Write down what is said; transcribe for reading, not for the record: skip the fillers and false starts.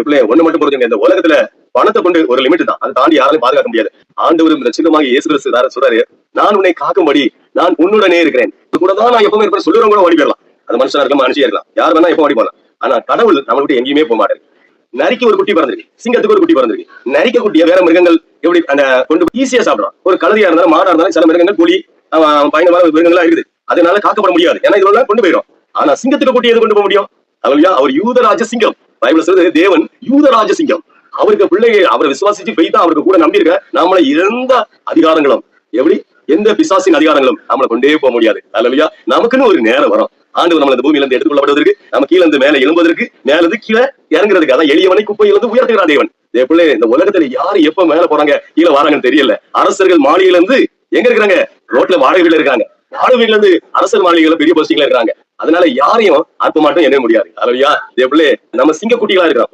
ஒண்ணு மட்டும் புரிஞ்சுங்க, இந்த உலகத்துல பணத்தை கொண்டு ஒரு லிமிட் தான், அதை தாண்டி யாராலும் பாதுகாக்க முடியாது. ஆண்டவர் இந்த சின்னமாக இயேசு கிறிஸ்து சொல்றாரு, நான் உன்னை காக்கும்படி நான் உன்னுடனே இருக்கிறேன், இது கூட தான் நான் எப்பவுமே இருப்பேன் சொல்லுறவங்க கூட ஓடி போயிடலாம். அது மனுஷனா இருக்கலாம், மனுஷியா இருக்கலாம், யார் வேணா எப்ப ஓடி போகலாம். ஆனா கடவுள் நம்மளை விட்டு எங்கேயுமே போக மாட்டாரு. நரிக்கு ஒரு குட்டி பிறந்திருக்கு, சிங்கத்துக்கு ஒரு குட்டி பிறந்திருக்கு. நரிக்க குட்டிய வேற மிருகங்கள் எப்படி கொண்டு ஈஸியா சாப்பிடலாம். ஒரு கழுதியா இருந்தாலும் மாடா இருந்தாலும் சில மிருகங்கள் புலி பயங்கரமான மிருகங்களா இருக்குது, அதனால காக்கப்பட முடியாது, ஏன்னா இதெல்லாம் கொண்டு போயிடும். ஆனா சிங்கத்துக்கு குட்டி எது கொண்டு போக முடியும்? அவர் யூதராஜ சிங்கம். பைபிள் சொல்றது தேவன் யூதராஜ சிங்கம். அவருக்கு பிள்ளையை அவரை விசுவாசிச்சு பெய்தா அவருக்கு கூட நம்பி இருக்க நம்மளை எந்த அதிகாரங்களும் எப்படி எந்த பிசாசின் அதிகாரங்களும் நம்மளை கொண்டே போக முடியாது. அல்லையா? நமக்குன்னு ஒரு நேரம் வரும். ஆண்டவர் நம்மள இந்த பூமியில இருந்து எடுத்துக்கொள்ளப்படுவதற்கு, நம்ம கீழே இருந்து மேலே எழும்புவதற்கு, மேல இருந்து கீழே இறங்குறதுக்கு, அதான் எளியவனை குப்பையிலிருந்து உயர்த்துகிறார் தேவன். பிள்ளை இந்த உலகத்துல யாரு எப்ப மேல போறாங்க கீழே வராங்கன்னு தெரியல. அரசர்கள் மாளிகையில இருந்து எங்க இருக்கிறாங்க? ரோட்ல வாடகை வீட்டுல இருக்காங்க. வாடகை வீட்டுல இருந்து அரசர் மாளிகையில பெரிய போஸ்டிங்ல இருக்காங்க. அதனால யாரையும் அற்பமாட்டம் என்ன முடியாது. அல்லையா? பிள்ளை நம்ம சிங்க குட்டிகளா இருக்கிறோம்.